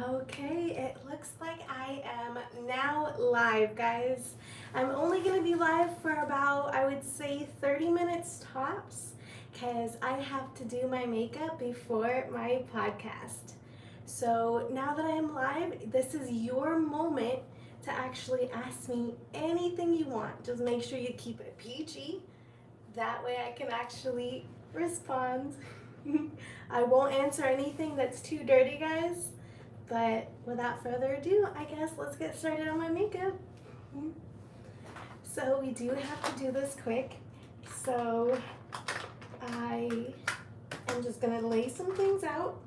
Okay, it looks like I am now live, guys. I'm only going to be live for about, I would say, 30 minutes tops, because I have to do my makeup before my podcast. So now that I am live, this is your moment to actually ask me anything you want. Just make sure you keep it PG. That way I can actually respond. I won't answer anything that's too dirty, guys. But without further ado, I guess let's get started on my makeup. So we do have to do this quick. So I am just gonna lay some things out.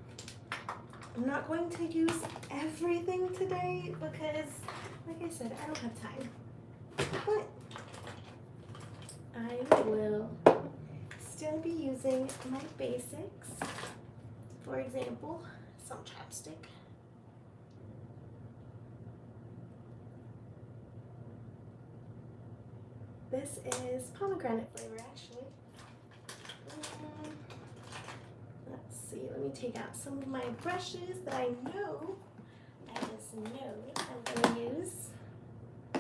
I'm not going to use everything today because, like I said, I don't have time. But I will still be using my basics. For example, some chapstick. This is pomegranate flavor, actually. Let's see, let me take out some of my brushes that I know, I'm going to use. I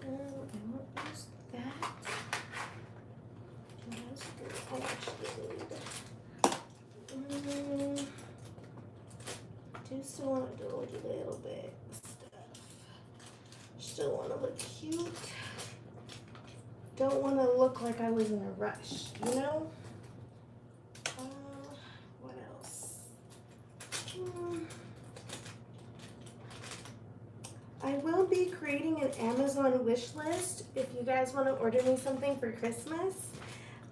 won't use that. I actually need. Do still want to do a little bit of stuff. Still want to look cute. Don't want to look like I was in a rush, you know? What else? I will be creating an Amazon wish list if you guys want to order me something for Christmas.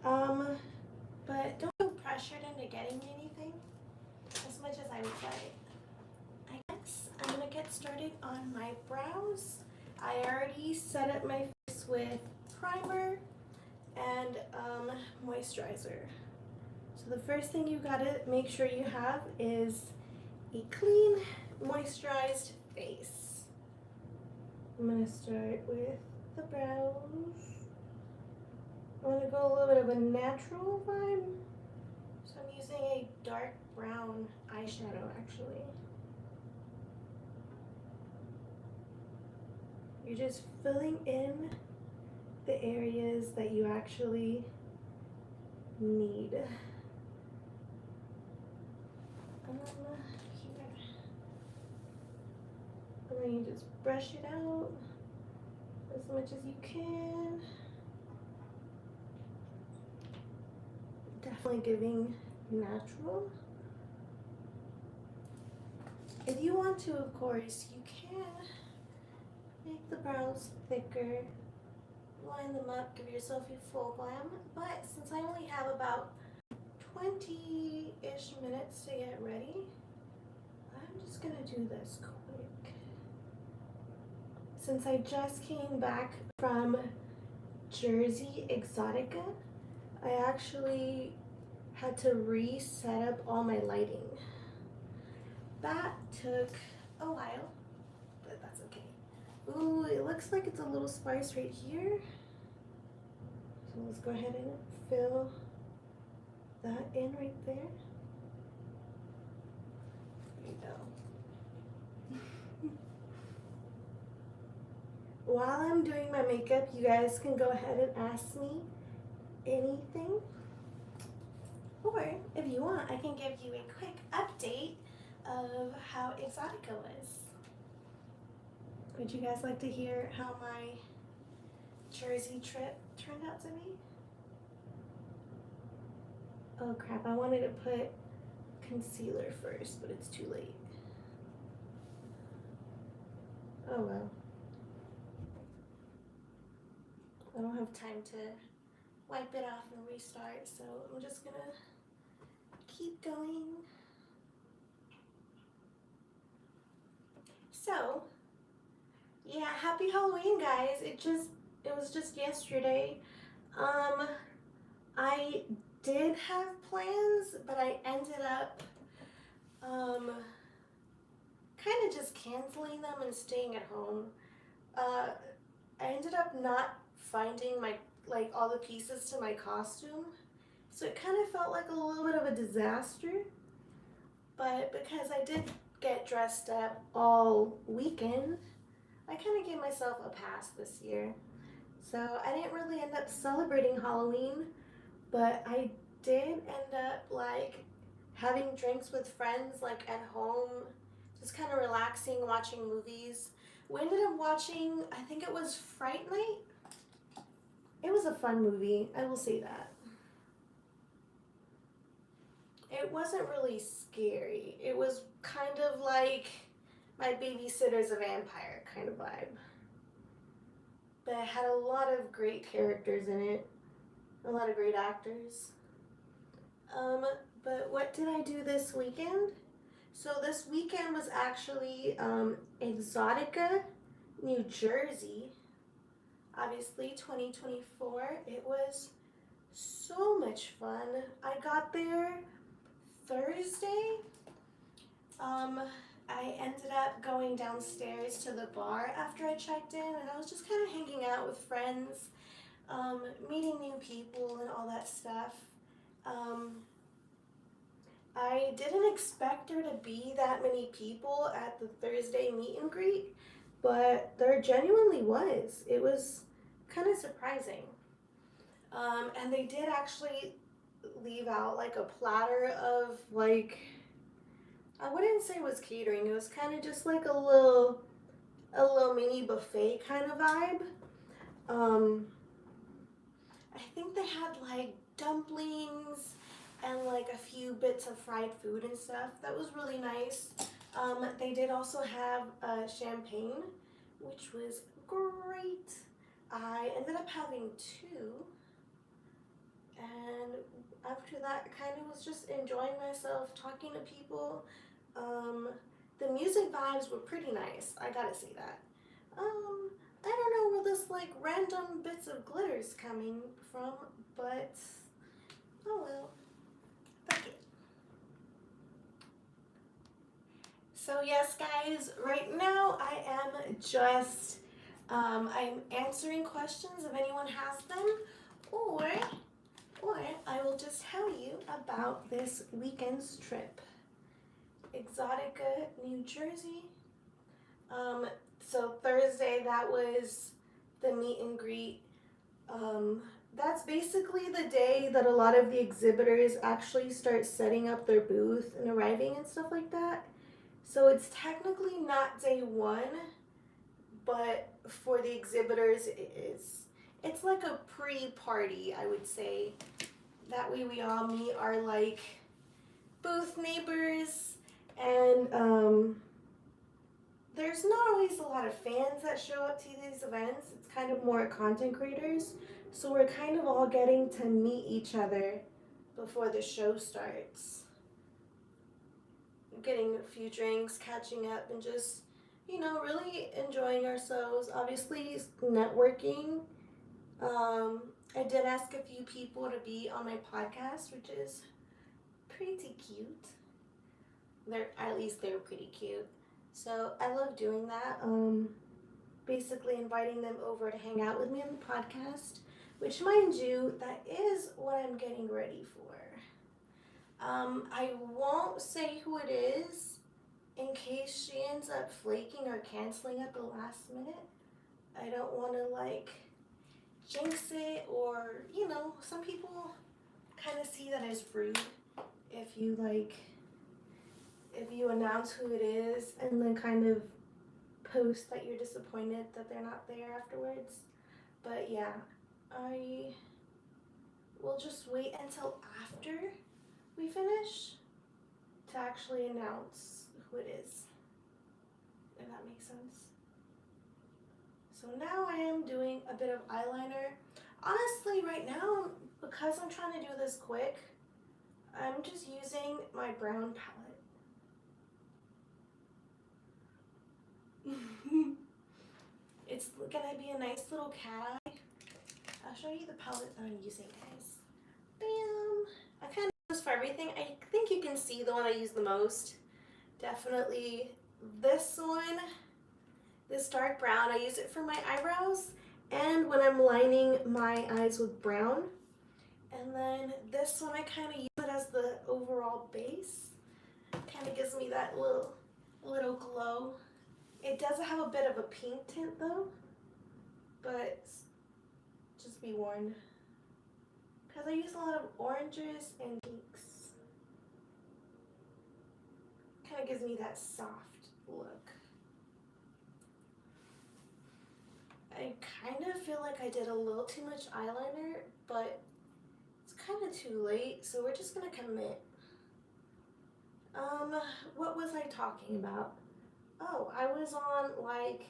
But don't feel pressured into getting me anything as much as I would like. I guess I'm going to get started on my brows. I already set up my face with primer and moisturizer. So the first thing you gotta make sure you have is a clean, moisturized face. I'm gonna start with the brows. I want to go a little bit of a natural vibe, so I'm using a dark brown eyeshadow actually. You're just filling in the areas that you actually need. Here. And then you just brush it out as much as you can. Definitely giving natural. If you want to, of course, you can make the brows thicker. Line them up, give yourself your full glam, but since I only have about 20-ish minutes to get ready, I'm just gonna do this quick. Since I just came back from Jersey Exotica, I actually had to reset up all my lighting. That took a while, but that's okay. Ooh, it looks like it's a little spice right here. So let's go ahead and fill that in right there. There you go. While I'm doing my makeup, you guys can go ahead and ask me anything. Or if you want, I can give you a quick update of how Exotica was. Would you guys like to hear how my Jersey trip turned out to be? Oh crap, I wanted to put concealer first, but it's too late. Oh well. I don't have time to wipe it off and restart, so I'm just gonna keep going. So, yeah, happy Halloween, guys. It was just yesterday. I did have plans, but I ended up kind of just canceling them and staying at home. I ended up not finding all the pieces to my costume, so it kind of felt like a little bit of a disaster. But because I did get dressed up all weekend. I kind of gave myself a pass this year. So I didn't really end up celebrating Halloween, but I did end up like having drinks with friends like at home, just kind of relaxing, watching movies. We ended up watching, I think it was Fright Night. It was a fun movie, I will say that. It wasn't really scary. It was kind of like My Babysitter's a Vampire kind of vibe. But it had a lot of great characters in it. A lot of great actors. But what did I do this weekend? So this weekend was actually Exotica, New Jersey. Obviously 2024. It was so much fun. I got there Thursday. I ended up going downstairs to the bar after I checked in, and I was just kind of hanging out with friends, meeting new people and all that stuff. I didn't expect there to be that many people at the Thursday meet and greet, but there genuinely was. It was kind of surprising. And they did actually leave out like a platter of like, I wouldn't say it was catering, it was kind of just like a little mini buffet kind of vibe. I think they had like dumplings and like a few bits of fried food and stuff. That was really nice. They did also have champagne, which was great. I ended up having 2, and after that kind of was just enjoying myself, talking to people. The music vibes were pretty nice, I gotta say that. I don't know where this like random bits of glitter's coming from, but oh well. Fuck it. So yes guys, right now I am just I'm answering questions if anyone has them, or I will just tell you about this weekend's trip. Exotica, New Jersey. So Thursday, that was the meet and greet. That's basically the day that a lot of the exhibitors actually start setting up their booth and arriving and stuff like that. So it's technically not day 1, but for the exhibitors it is. It's like a pre-party, I would say. That way we all meet our like booth neighbors, and there's not always a lot of fans that show up to these events. It's kind of more content creators, so we're kind of all getting to meet each other before the show starts. Getting a few drinks, catching up, and just, you know, really enjoying ourselves. Obviously networking. I did ask a few people to be on my podcast, which is pretty cute. At least they're pretty cute. So I love doing that. Basically inviting them over to hang out with me on the podcast, which, mind you, that is what I'm getting ready for. I won't say who it is in case she ends up flaking or canceling at the last minute. I don't want to like jinx it, or, you know, some people kind of see that as rude if you announce who it is and then kind of post that you're disappointed that they're not there afterwards. But yeah, I will just wait until after we finish to actually announce who it is, if that makes sense. So now I am doing a bit of eyeliner. Honestly, right now, because I'm trying to do this quick, I'm just using my brown palette. It's gonna be a nice little cat eye. I'll show you the palette that I'm using, guys. Bam! I kind of use this for everything. I think you can see the one I use the most. Definitely this one, this dark brown. I use it for my eyebrows and when I'm lining my eyes with brown. And then this one, I kind of use it as the overall base. Kind of gives me that little a little glow. It does have a bit of a pink tint though, but just be warned. Because I use a lot of oranges and pinks. Kind of gives me that soft look. I kind of feel like I did a little too much eyeliner, but it's kind of too late, so we're just gonna commit. What was I talking about? Oh, I was on like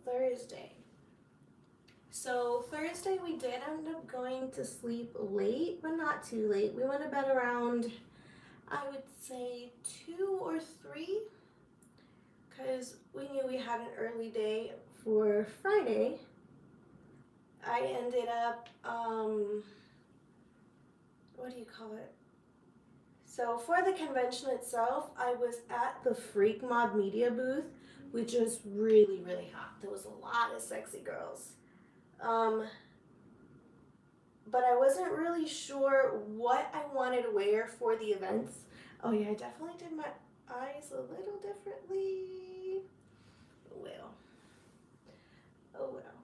Thursday. So Thursday we did end up going to sleep late, but not too late. We went to bed around, I would say 2 or 3, because we knew we had an early day for Friday. I ended up, what do you call it? So for the convention itself, I was at the Freak Mod Media booth, which was really, really hot. There was a lot of sexy girls. But I wasn't really sure what I wanted to wear for the events. Oh yeah, I definitely did my eyes a little differently. Oh well. Oh well.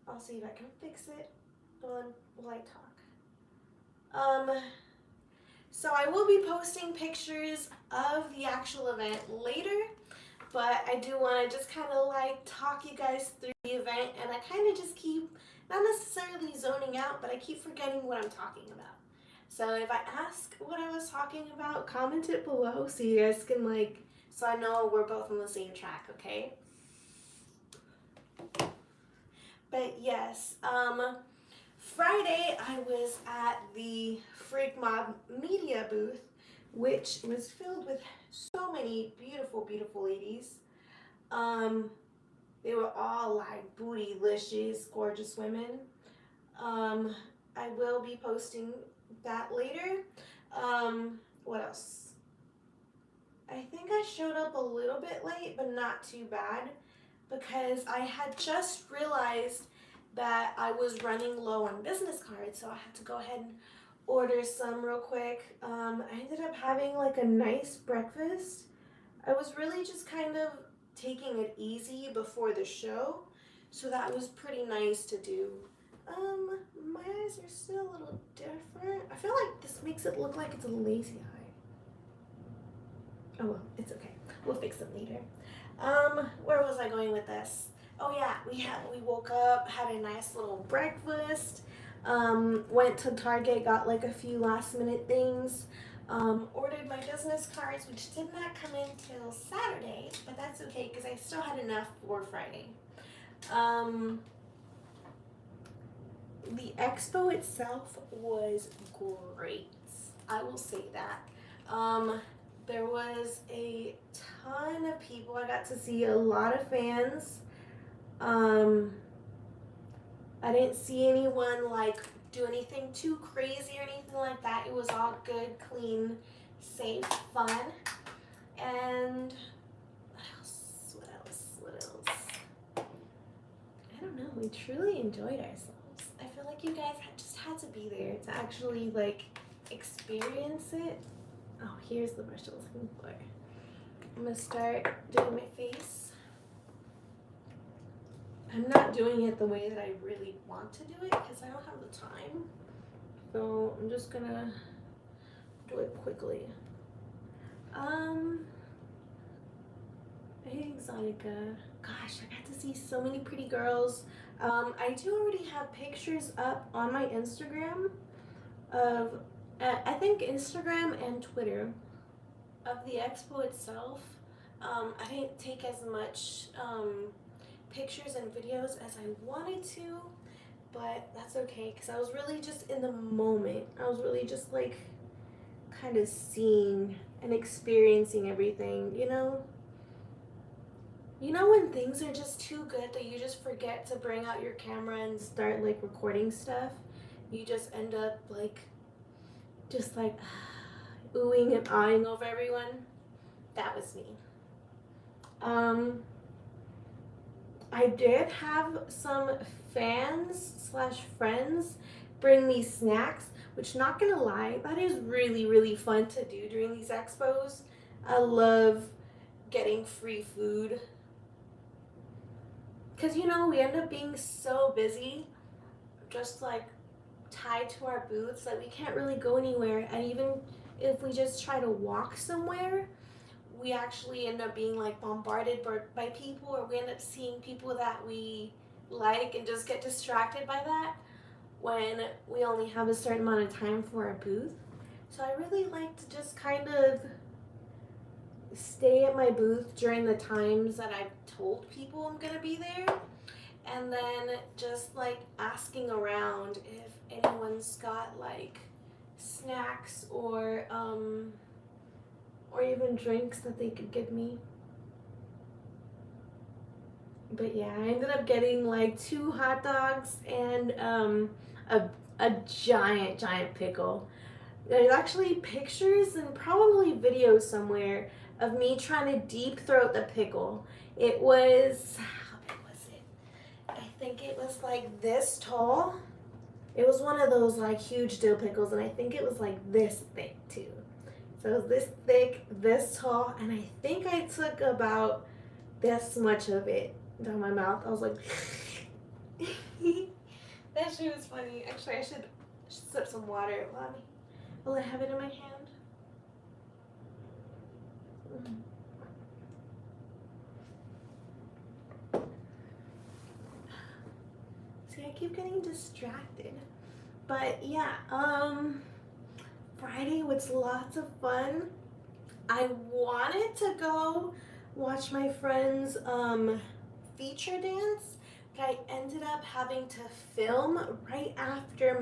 I'll see if I can fix it while I talk. So I will be posting pictures of the actual event later, but I do want to just kind of like talk you guys through the event, and I kind of just keep, not necessarily zoning out, but I keep forgetting what I'm talking about. So if I ask what I was talking about, comment it below so you guys can like, so I know we're both on the same track, okay? But yes, Friday I was at the Freak Mob Media booth, which was filled with so many beautiful, beautiful ladies. They were all like bootylicious, gorgeous women. I will be posting that later. What else? I think I showed up a little bit late, but not too bad, because I had just realized that I was running low on business cards, so I had to go ahead and order some real quick. I ended up having like a nice breakfast. I was really just kind of taking it easy before the show, so that was pretty nice to do. My eyes are still a little different. I feel like this makes it look like it's a lazy eye. Oh well, it's okay. We'll fix it later. Where was I going with this? Oh yeah, we woke up, had a nice little breakfast, went to Target, got like a few last minute things, ordered my business cards, which did not come in till Saturday, but that's okay because I still had enough for Friday. The expo itself was great, I will say that. There was a ton of people. I got to see a lot of fans. I didn't see anyone like do anything too crazy or anything like that. It was all good, clean, safe, fun. And what else? I don't know. We truly enjoyed ourselves. I feel like you guys just had to be there to actually like experience it. Oh, here's the brush I was looking for. I'm gonna start doing my face. I'm not doing it the way that I really want to do it because I don't have the time. So I'm just gonna do it quickly. Exotica. Gosh, I got to see so many pretty girls. I do already have pictures up on my Instagram of, I think Instagram and Twitter, of the expo itself. I didn't take as much pictures and videos as I wanted to, but that's okay because I was really just in the moment. I was really just like kind of seeing and experiencing everything, you know? You know when things are just too good that you just forget to bring out your camera and start like recording stuff? You just end up like, just like oohing and eyeing over everyone. That was me. I did have some fans / friends bring me snacks, which, not gonna lie, that is really, really fun to do during these expos. I love getting free food. Because, you know, we end up being so busy, just like tied to our booths, that we can't really go anywhere. And even if we just try to walk somewhere, we actually end up being like bombarded by people, or we end up seeing people that we like and just get distracted by that when we only have a certain amount of time for our booth. So I really like to just kind of stay at my booth during the times that I've told people I'm gonna be there, and then just like asking around if anyone's got like snacks or even drinks that they could give me. But yeah, I ended up getting like 2 hot dogs and a giant pickle. There's actually pictures and probably videos somewhere of me trying to deep throat the pickle. It was, how big was it? I think it was like this tall. It was one of those like huge dill pickles, and I think it was like this thick too. So it was this thick, this tall, and I think I took about this much of it down my mouth. I was like, that shit was funny. Actually, I should sip some water. Will I have it in my hand? See, I keep getting distracted. But yeah, Friday was lots of fun. I wanted to go watch my friend's feature dance, but I ended up having to film right after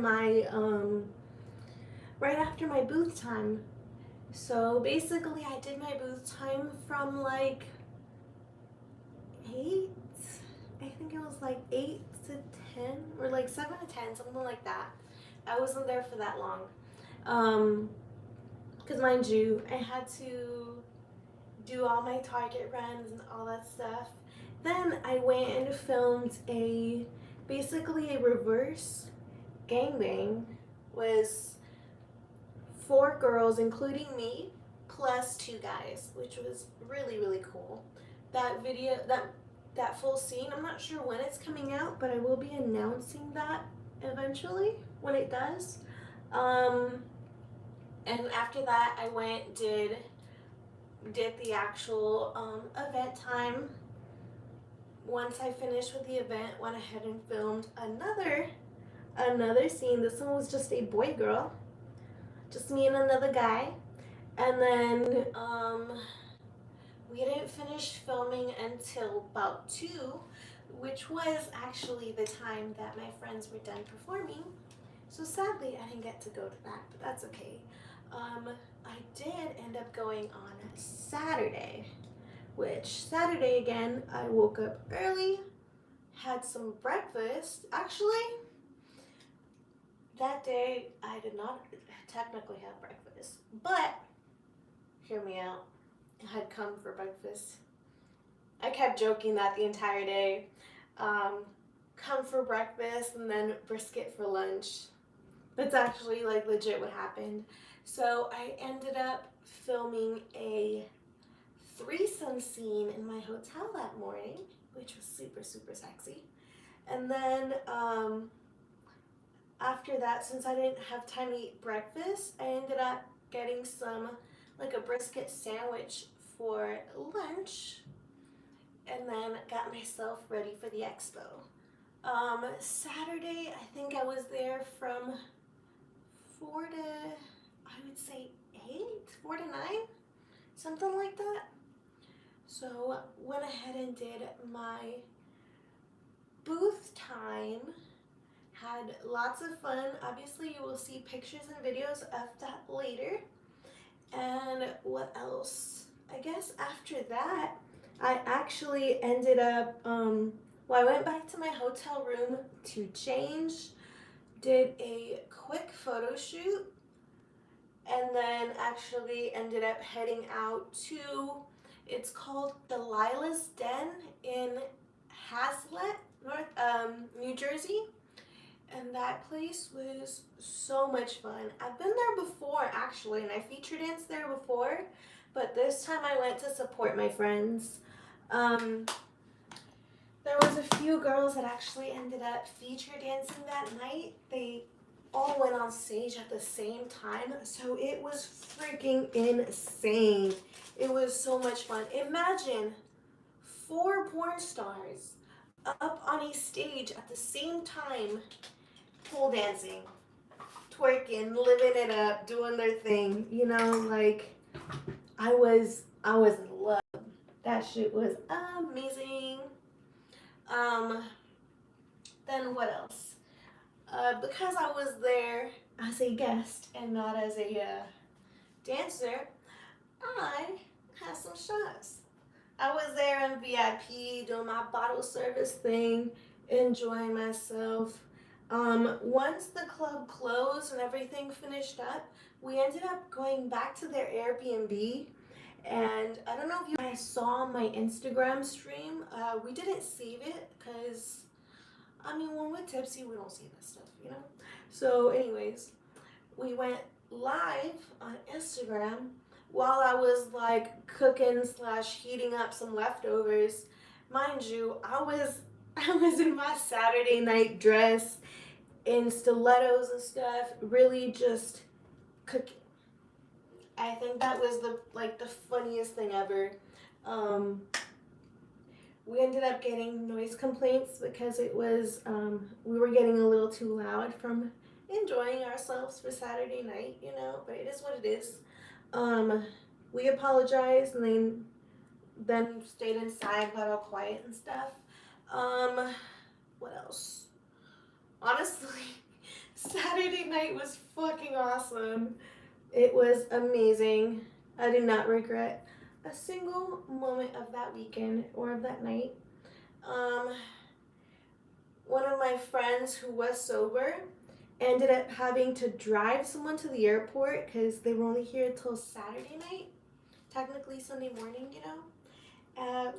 my booth time. So basically I did my booth time from like 8, I think it was like 8 to 10, or like 7 to 10, something like that. I wasn't there for that long. Because mind you, I had to do all my Target runs and all that stuff. Then I went and filmed basically a reverse gangbang. Was 4 girls, including me, plus 2 guys, which was really cool. That video, that full scene, I'm not sure when it's coming out, but I will be announcing that eventually when it does. And after that, I went did the actual event time. Once I finished with the event, went ahead and filmed another scene. This one was just a boy girl, just me and another guy. And then we didn't finish filming until about 2, which was actually the time that my friends were done performing. So sadly, I didn't get to go to that, but that's okay. I did end up going on Saturday, which Saturday again, I woke up early, had some breakfast. Actually, that day I did not technically have breakfast, but hear me out, I had come for breakfast. I kept joking that the entire day. Come for breakfast and then brisket for lunch. That's actually like legit what happened. So I ended up filming a threesome scene in my hotel that morning, which was super sexy. And then after that, since I didn't have time to eat breakfast, I ended up getting like a brisket sandwich for lunch, and then got myself ready for the expo. Saturday, I think I was there from 4 to, I would say 8, 4 to 9, something like that. So went ahead and did my booth time, had lots of fun. Obviously you will see pictures and videos of that later. And what else? I guess after that, I actually ended up, I went back to my hotel room to change, did a quick photo shoot, and then actually ended up heading out to, it's called the Lila's Den in Hazlet, New Jersey. And that place was so much fun. I've been there before actually, and I feature danced there before, but this time I went to support my friends. There was a few girls that actually ended up feature dancing that night. They all went on stage at the same time, so it was freaking insane. It was so much fun. Imagine 4 porn stars up on a stage at the same time, pole dancing, twerking, living it up, doing their thing. You know, like I was in love. That shit was amazing. Then what else? Because I was there as a guest and not as a dancer, I had some shots. I was there in VIP doing my bottle service thing, enjoying myself. Once the club closed and everything finished up, we ended up going back to their Airbnb. And I don't know if you guys saw my Instagram stream. We didn't save it because, I mean, when we're tipsy, we don't see that stuff, you know? So anyways, we went live on Instagram while I was like cooking / heating up some leftovers. Mind you, I was in my Saturday night dress in stilettos and stuff, really just cooking. I think that was the funniest thing ever. We ended up getting noise complaints because it was we were getting a little too loud from enjoying ourselves for Saturday night, you know, but it is what it is. We apologized and then stayed inside, got all quiet and stuff. What else? Honestly, Saturday night was fucking awesome. It was amazing. I did not regret a single moment of that weekend or of that night. One of my friends who was sober ended up having to drive someone to the airport because they were only here till Saturday night, technically Sunday morning, you know.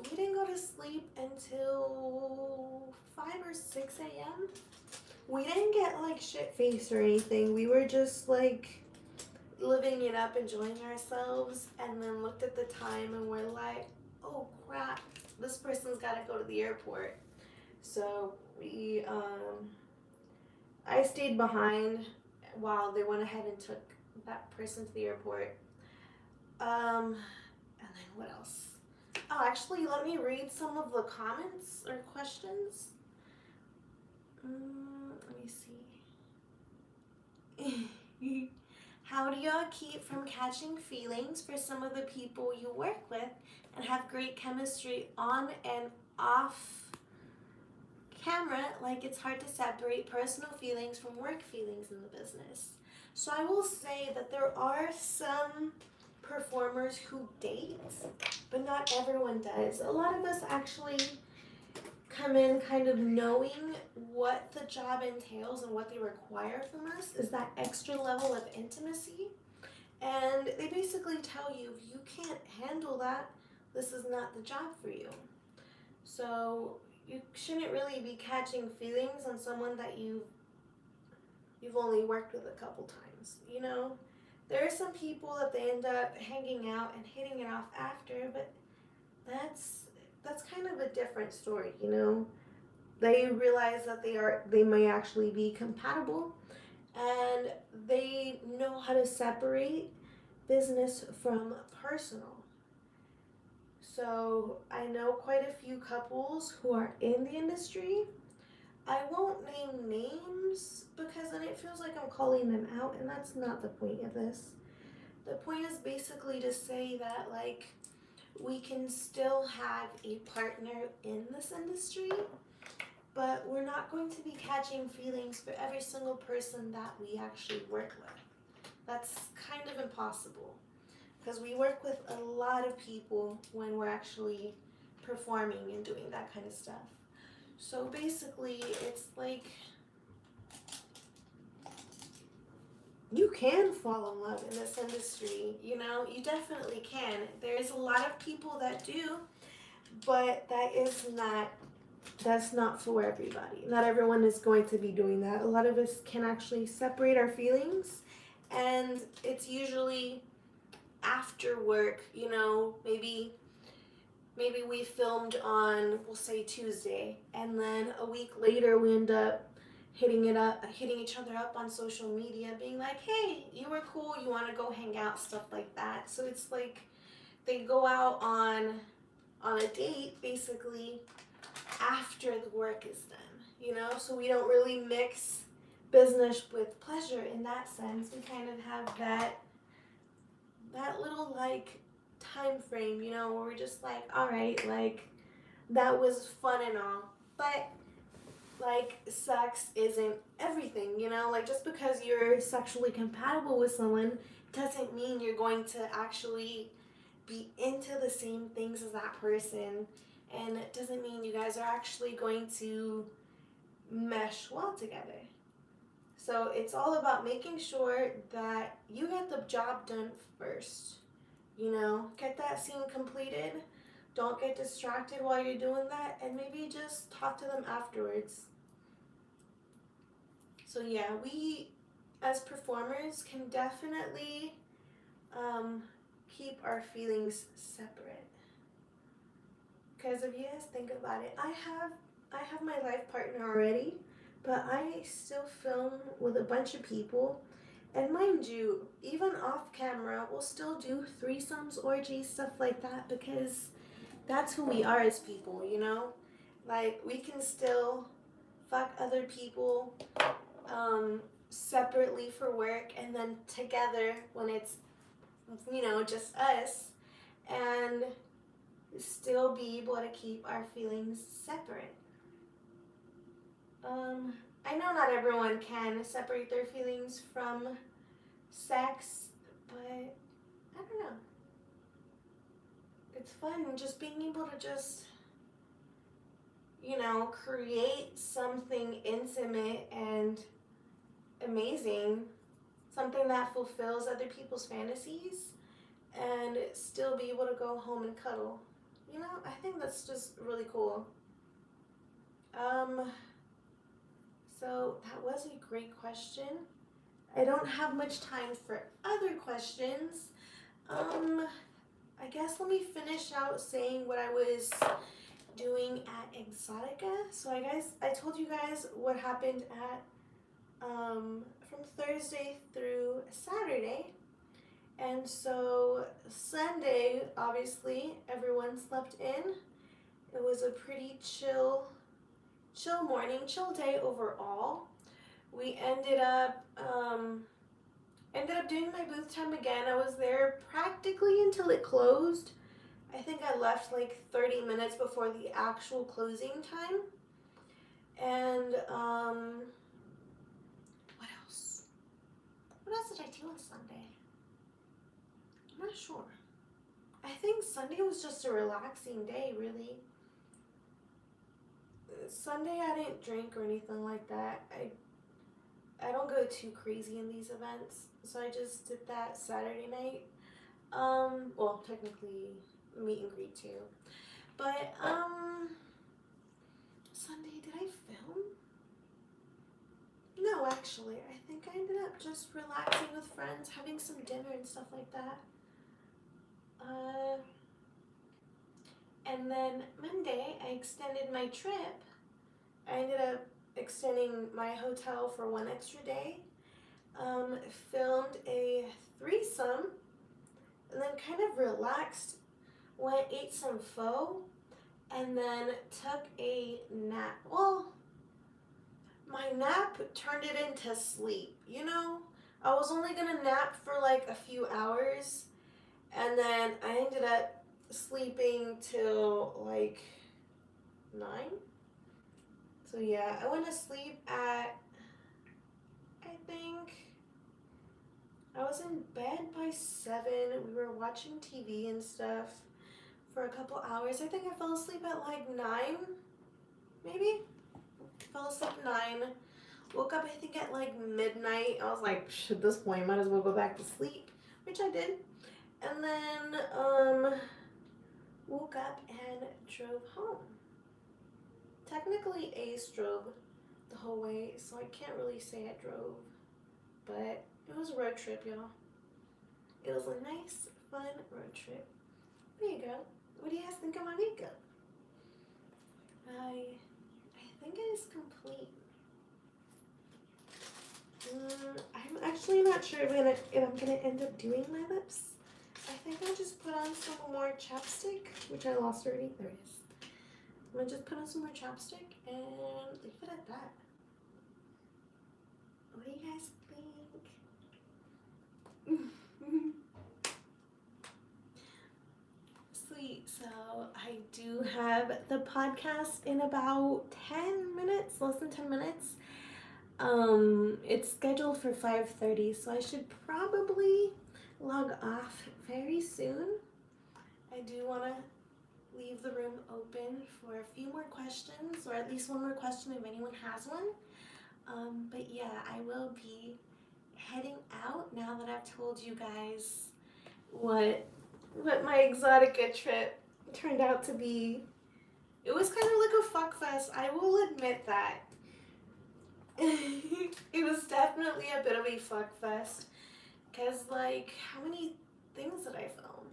We didn't go to sleep until 5 or 6 a.m. We didn't get like shit faced or anything. We were just like living it up, enjoying ourselves, and then looked at the time and we're like, oh crap, this person's got to go to the airport. So we I stayed behind while they went ahead and took that person to the airport. And then what else? Oh, actually, let me read some of the comments or questions. Let me see. How do y'all keep from catching feelings for some of the people you work with and have great chemistry on and off camera? Like, it's hard to separate personal feelings from work feelings in the business. So I will say that there are some performers who date, but not everyone does. A lot of us actually come in kind of knowing what the job entails and what they require from us is that extra level of intimacy. And they basically tell you, if you can't handle that, this is not the job for you. So you shouldn't really be catching feelings on someone that you've only worked with a couple times, you know? There are some people that they end up hanging out and hitting it off after, but that's kind of a different story, you know? They realize that they may actually be compatible, and they know how to separate business from personal. So I know quite a few couples who are in the industry. I won't name names because then it feels like I'm calling them out, and that's not the point of this. The point is basically to say that, like, we can still have a partner in this industry, but we're not going to be catching feelings for every single person that we actually work with. That's kind of impossible because we work with a lot of people when we're actually performing and doing that kind of stuff. So basically, it's like you can fall in love in this industry, you know, you definitely can. There's a lot of people that do, but that's not for everybody. Not everyone is going to be doing that. A lot of us can actually separate our feelings, and it's usually after work, you know, maybe we filmed on, we'll say Tuesday, and then a week later we end up hitting each other up on social media, being like, hey, you were cool, you want to go hang out, stuff like that. So it's like they go out on a date basically after the work is done, you know. So we don't really mix business with pleasure in that sense. We kind of have that little like time frame, you know, where we're just like, all right, like that was fun and all, but like sex isn't everything, you know. Like just because you're sexually compatible with someone doesn't mean you're going to actually be into the same things as that person, and it doesn't mean you guys are actually going to mesh well together. So it's all about making sure that you get the job done first. You know, get that scene completed. Don't get distracted while you're doing that, and maybe just talk to them afterwards. So yeah, we as performers can definitely keep our feelings separate. Because if you guys think about it, I have my life partner already, but I still film with a bunch of people. And mind you, even off camera, we'll still do threesomes, orgies, stuff like that, because that's who we are as people, you know? Like, we can still fuck other people separately for work, and then together when it's, you know, just us, and still be able to keep our feelings separate. I know not everyone can separate their feelings from sex, but I don't know. It's fun just being able to just, you know, create something intimate and amazing, something that fulfills other people's fantasies, and still be able to go home and cuddle. You know, I think that's just really cool. So that was a great question. I don't have much time for other questions. I guess let me finish out saying what I was doing at Exotica. So I told you guys what happened at from Thursday through Saturday. And so Sunday, obviously, everyone slept in. It was a pretty chill morning, chill day overall. We ended up doing my booth time again. I was there practically until it closed. I think I left like 30 minutes before the actual closing time. And what else? What else did I do on Sunday? I'm not sure. I think Sunday was just a relaxing day, really. Sunday I didn't drink or anything like that. I don't go too crazy in these events, so I just did that Saturday night. Well, technically meet and greet too. But Sunday, did I film? No, actually, I think I ended up just relaxing with friends, having some dinner and stuff like that. And then Monday, I extended my trip. I ended up extending my hotel for one extra day. Filmed a threesome, and then kind of relaxed. Went, ate some pho, and then took a nap. Well, my nap turned it into sleep, you know? I was only gonna nap for like a few hours, and then I ended up sleeping till like 9. So yeah, I went to sleep at, I think, I was in bed by 7. We were watching TV and stuff for a couple hours. I think I fell asleep at like 9, maybe? Fell asleep at 9. Woke up, I think, at like midnight. I was like, at this point, might as well go back to sleep, which I did. And then woke up and drove home. Technically, Ace drove the whole way, so I can't really say I drove. But it was a road trip, y'all. It was a nice, fun road trip. There you go. What do you guys think of my makeup? I think it is complete. I'm actually not sure if I'm gonna end up doing my lips. I think I'll just put on some more chapstick, which I lost already. There it is. I'm gonna just put on some more chapstick and leave it at that. What do you guys think? Sweet. So I do have the podcast in about 10 minutes, less than 10 minutes. It's scheduled for 5:30, so I should probably log off very soon. I do want to leave the room open for a few more questions, or at least one more question if anyone has one. But yeah, I will be heading out now that I've told you guys what my Exotica trip turned out to be. It was kind of like a fuck fest, I will admit that. It was definitely a bit of a fuck fest. Cause like, how many things did I film?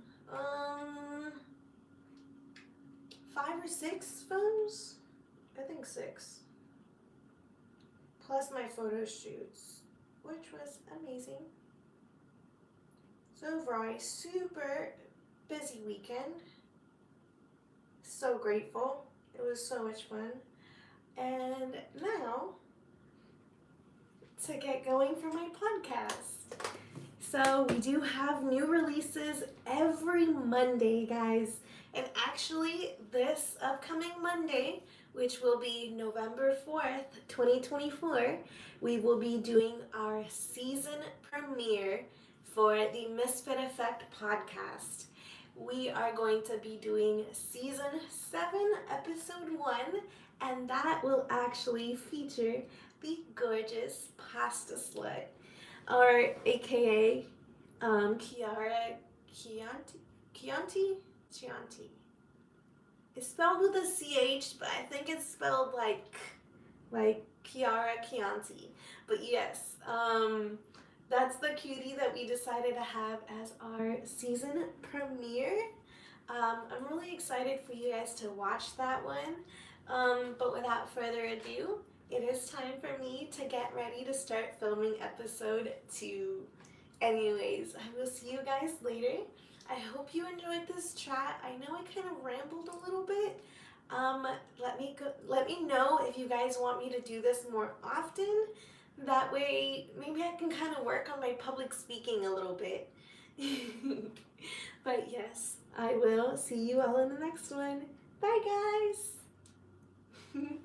5 or 6 films? I think 6. Plus my photo shoots, which was amazing. So overall, a super busy weekend. So grateful. It was so much fun. And now, to get going for my podcast. So we do have new releases every Monday, guys. And actually, this upcoming Monday, which will be November 4th, 2024, we will be doing our season premiere for the Misfit Effect podcast. We are going to be doing season 7, episode 1, and that will actually feature the gorgeous pasta slut, or aka Chiara Chianti. It's spelled with a CH, but I think it's spelled like Chiara Chianti. But yes, that's the cutie that we decided to have as our season premiere. I'm really excited for you guys to watch that one. But without further ado, it is time for me to get ready to start filming episode 2. Anyways, I will see you guys later. I hope you enjoyed this chat. I know I kind of rambled a little bit. Let me know if you guys want me to do this more often. That way, maybe I can kind of work on my public speaking a little bit. But yes, I will see you all in the next one. Bye, guys.